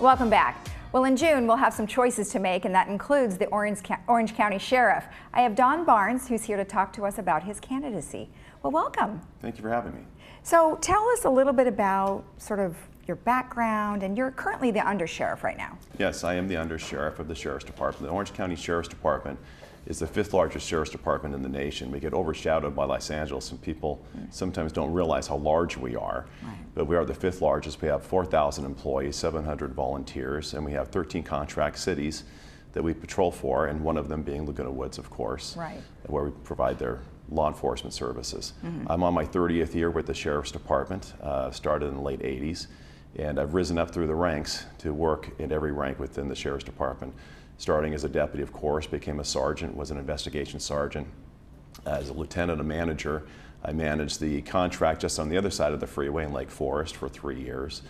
Welcome back. Well, in June, we'll have some choices to make, and that includes the Orange County Sheriff. I have Don Barnes, who's here to talk to us about his candidacy. Well, welcome. Thank you for having me. So tell us a little bit about sort of your background, and you're currently the undersheriff right now. Yes, I am the undersheriff of the Sheriff's Department. The Orange County Sheriff's Department is the 5th largest sheriff's department in the nation. We get overshadowed by Los Angeles, and people sometimes don't realize how large we are. Right. But we are the 5th largest. We have 4,000 employees, 700 volunteers, and we have 13 contract cities that we patrol for, and one of them being Laguna Woods, of course, right, where we provide their law enforcement services. I'm on my 30th year with the Sheriff's Department, started in the late 80s, and I've risen up through the ranks to work in every rank within the Sheriff's Department. Starting as a deputy, of course, became a sergeant, was an investigation sergeant. As a lieutenant, a manager, I managed the contract just on the other side of the freeway in Lake Forest for 3 years.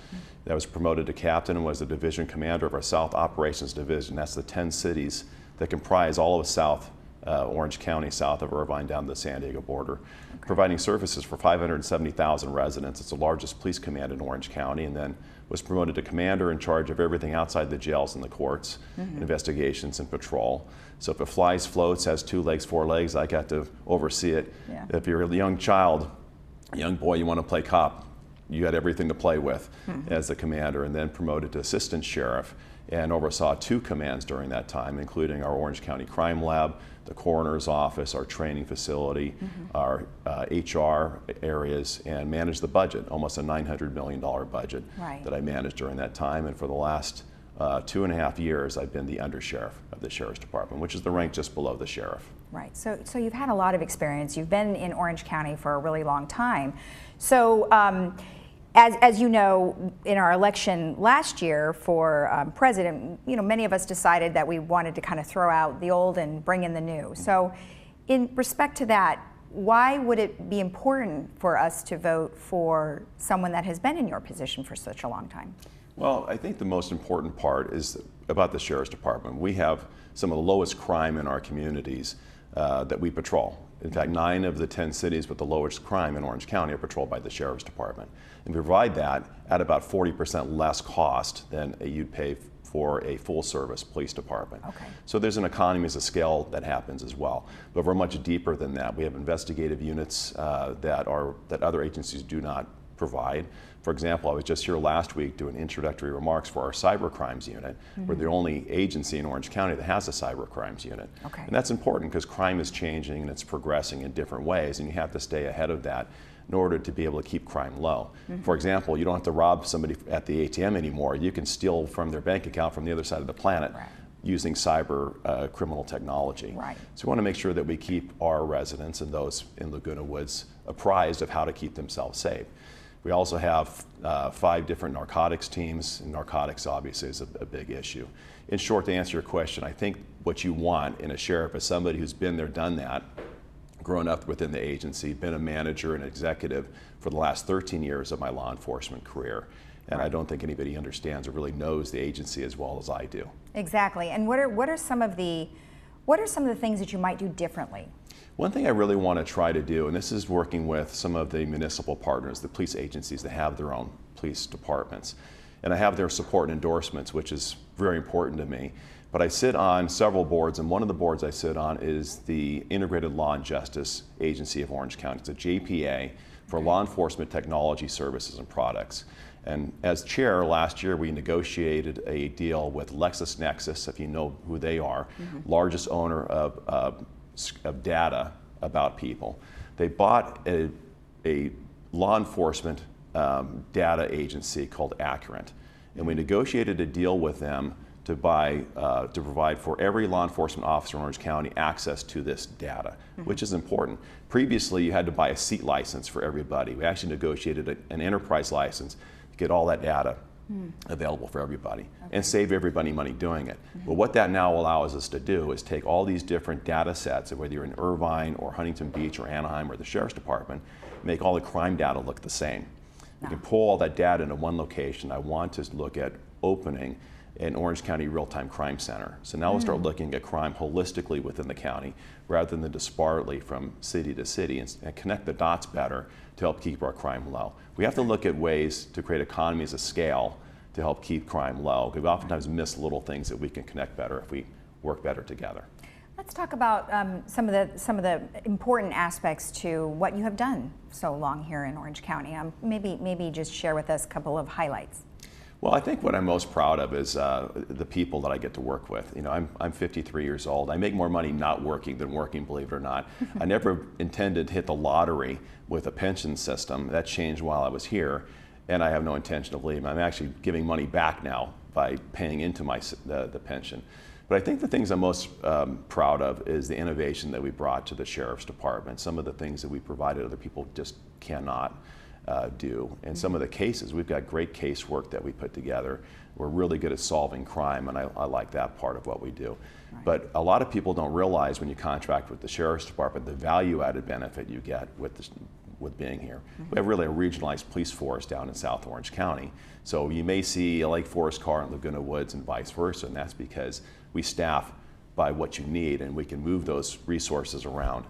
I was promoted to captain and was the division commander of our South Operations Division. That's the 10 cities that comprise all of South Orange County, south of Irvine, down to the San Diego border, providing services for 570,000 residents. It's the largest police command in Orange County, and then was promoted to commander in charge of everything outside the jails and the courts, investigations and patrol. So if it flies, floats, has 2 legs, 4 legs, I got to oversee it. Yeah. If you're a young child, a young boy, you want to play cop, you had everything to play with as the commander, and then promoted to assistant sheriff and oversaw 2 commands during that time, including our Orange County Crime Lab, the coroner's office, our training facility, our HR areas, and managed the budget, almost a $900 million budget that I managed during that time. And for the last 2.5 years, I've been the undersheriff of the Sheriff's Department, which is the rank just below the sheriff. Right, so you've had a lot of experience. You've been in Orange County for a really long time. So as you know, in our election last year for president, many of us decided that we wanted to kind of throw out the old and bring in the new. So in respect to that, why would it be important for us to vote for someone that has been in your position for such a long time? Well, I think the most important part is about the Sheriff's Department. We have some of the lowest crime in our communities that we patrol. In fact, 9 of the 10 cities with the lowest crime in Orange County are patrolled by the Sheriff's Department. And we provide that at about 40% less cost than you'd pay for a full-service police department. So there's an economies of scale that happens as well. But we're much deeper than that. We have investigative units that other agencies do not provide. For example, I was just here last week doing introductory remarks for our cyber crimes unit. We're the only agency in Orange County that has a cyber crimes unit. And that's important because crime is changing and it's progressing in different ways, and you have to stay ahead of that in order to be able to keep crime low. For example, you don't have to rob somebody at the ATM anymore. You can steal from their bank account from the other side of the planet using cyber criminal technology. So we want to make sure that we keep our residents and those in Laguna Woods apprised of how to keep themselves safe. We also have 5 different narcotics teams, and narcotics obviously is a big issue. In short, to answer your question, I think what you want in a sheriff is somebody who's been there, done that, grown up within the agency, been a manager and executive for the last 13 years of my law enforcement career. And I don't think anybody understands or really knows the agency as well as I do. Exactly. And what are some of the things that you might do differently? One thing I really want to try to do, and this is working with some of the municipal partners, the police agencies that have their own police departments. And I have their support and endorsements, which is very important to me. But I sit on several boards, and one of the boards I sit on is the Integrated Law and Justice Agency of Orange County. It's a JPA for law enforcement technology services and products. And as chair, last year we negotiated a deal with LexisNexis, if you know who they are, largest owner of data about people. They bought a law enforcement data agency called Accurate, and we negotiated a deal with them to provide for every law enforcement officer in Orange County access to this data, which is important. Previously, you had to buy a seat license for everybody. We actually negotiated an enterprise license to get all that data available for everybody and save everybody money doing it. But what that now allows us to do is take all these different data sets, whether you're in Irvine or Huntington Beach or Anaheim or the Sheriff's Department, make all the crime data look the same. You can pull all that data into one location. I want to look at opening an Orange County Real-Time Crime Center. So now we'll start looking at crime holistically within the county rather than disparately from city to city, and connect the dots better to help keep our crime low. We have to look at ways to create economies of scale to help keep crime low. We oftentimes miss little things that we can connect better if we work better together. Let's talk about some of the important aspects to what you have done so long here in Orange County. Maybe just share with us a couple of highlights. Well, I think what I'm most proud of is the people that I get to work with. You know, I'm 53 years old. I make more money not working than working, believe it or not. I never intended to hit the lottery with a pension system. That changed while I was here, and I have no intention of leaving. I'm actually giving money back now by paying into the pension. But I think the things I'm most proud of is the innovation that we brought to the Sheriff's Department. Some of the things that we provided other people just cannot do. And some of the cases, we've got great casework that we put together. We're really good at solving crime, and I like that part of what we do. Right. But a lot of people don't realize when you contract with the Sheriff's Department the value-added benefit you get with being here. We have really a regionalized police force down in South Orange County. So you may see a Lake Forest car in Laguna Woods and vice versa, and that's because we staff by what you need, and we can move those resources around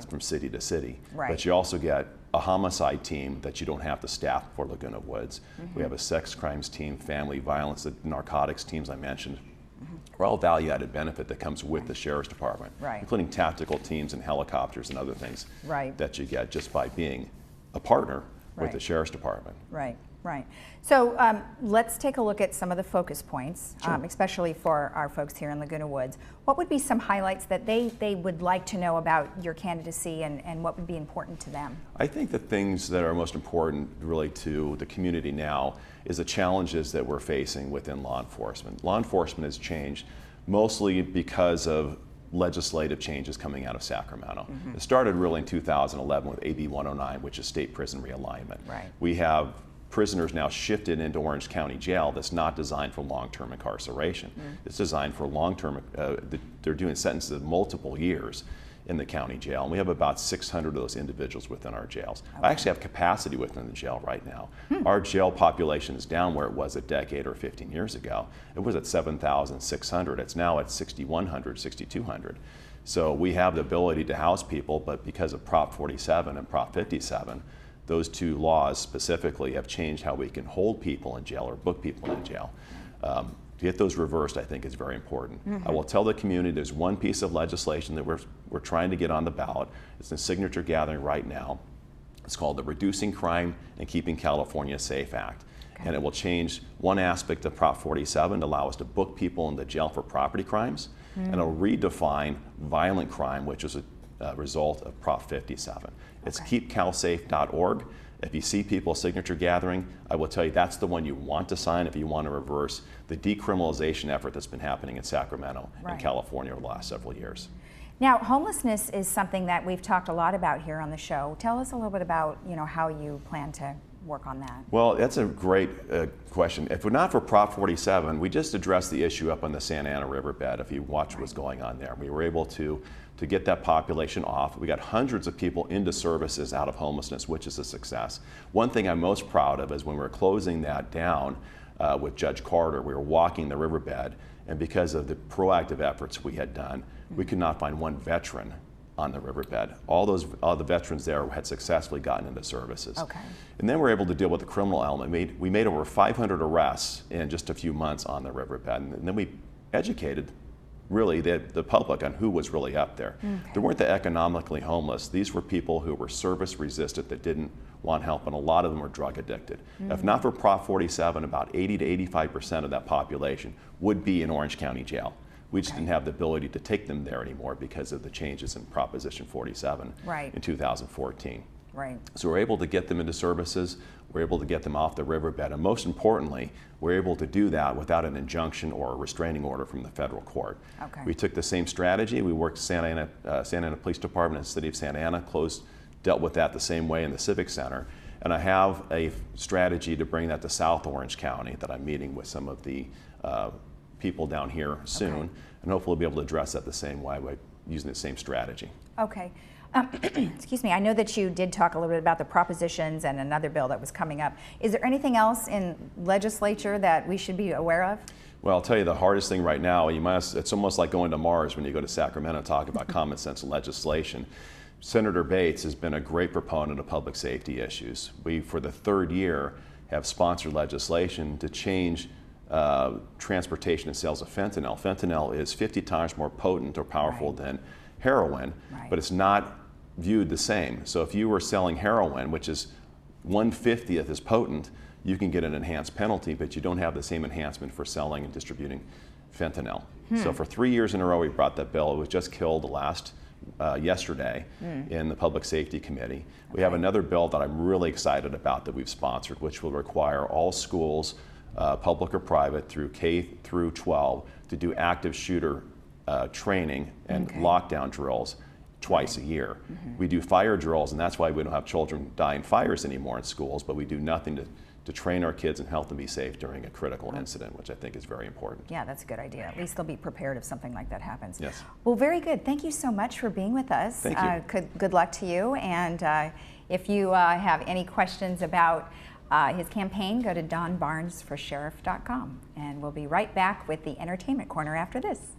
from city to city. Right. But you also get a homicide team that you don't have to staff for Laguna Woods. We have a sex crimes team, family violence, the narcotics teams I mentioned. Are all value-added benefit that comes with the Sheriff's Department, including tactical teams and helicopters and other things that you get just by being a partner with the Sheriff's Department. Right. So let's take a look at some of the focus points, especially for our folks here in Laguna Woods. What would be some highlights that they would like to know about your candidacy, and what would be important to them? I think the things that are most important really to the community now is the challenges that we're facing within law enforcement. Law enforcement has changed mostly because of legislative changes coming out of Sacramento. It started really in 2011 with AB 109, which is state prison realignment. We have prisoners now shifted into Orange County Jail that's not designed for long-term incarceration. It's designed for long-term, they're doing sentences of multiple years in the county jail, and we have about 600 of those individuals within our jails. I actually have capacity within the jail right now. Our jail population is down where it was a decade or 15 years ago. It was at 7,600. It's now at 6,100, 6,200. So we have the ability to house people, but because of Prop 47 and Prop 57, those two laws specifically have changed how we can hold people in jail or book people in jail. To get those reversed, I think, is very important. I will tell the community there's one piece of legislation that we're trying to get on the ballot. It's in signature gathering right now. It's called the Reducing Crime and Keeping California Safe Act. And it will change one aspect of Prop 47 to allow us to book people in the jail for property crimes. And it'll redefine violent crime, which is a result of Prop 57. It's keepcalsafe.org. If you see people signature gathering, I will tell you that's the one you want to sign if you want to reverse the decriminalization effort that's been happening in Sacramento and California over the last several years. Now, homelessness is something that we've talked a lot about here on the show. Tell us a little bit about, how you plan to work on that. Well, that's a great question. If we're not for Prop 47, we just addressed the issue up on the Santa Ana riverbed. If you watch what's going on there, we were able to get that population off. We got hundreds of people into services out of homelessness, which is a success. One thing I'm most proud of is when we were closing that down with Judge Carter, we were walking the riverbed, and because of the proactive efforts we had done, we could not find one veteran on the riverbed. All the veterans there had successfully gotten into services. And then we were able to deal with the criminal element. We made over 500 arrests in just a few months on the riverbed, and then we educated really the public on who was really up there. They weren't the economically homeless. These were people who were service resistant that didn't want help, and a lot of them were drug addicted. If not for Prop 47, about 80 to 85% of that population would be in Orange County Jail. We just didn't have the ability to take them there anymore because of the changes in Proposition 47 in 2014. So we're able to get them into services, we're able to get them off the riverbed, and most importantly, we're able to do that without an injunction or a restraining order from the federal court. We took the same strategy. We worked Santa Ana Police Department and the City of Santa Ana, dealt with that the same way in the Civic Center. And I have a strategy to bring that to South Orange County that I'm meeting with some of the people down here soon, and hopefully be able to address that the same way by using the same strategy. Excuse me, I know that you did talk a little bit about the propositions and another bill that was coming up. Is there anything else in legislature that we should be aware of? Well, I'll tell you the hardest thing right now, it's almost like going to Mars when you go to Sacramento and talk about common sense legislation. Senator Bates has been a great proponent of public safety issues. We, for the third year, have sponsored legislation to change transportation and sales of fentanyl. Fentanyl is 50 times more potent or powerful than heroin, but it's not viewed the same. So if you were selling heroin, which is 1/50th as potent, you can get an enhanced penalty, but you don't have the same enhancement for selling and distributing fentanyl. So for 3 years in a row we brought that bill. It was just killed yesterday in the Public Safety Committee. We have another bill that I'm really excited about that we've sponsored, which will require all schools, public or private, through K through 12, to do active shooter training and lockdown drills twice a year. We do fire drills, and that's why we don't have children die in fires anymore in schools, but we do nothing to train our kids and help them be safe during a critical incident, which I think is very important. Yeah, that's a good idea. At least they'll be prepared if something like that happens. Yes. Well, very good. Thank you so much for being with us. Thank you. Good luck to you. And if you have any questions about his campaign, go to donbarnesforsheriff.com. And we'll be right back with the Entertainment Corner after this.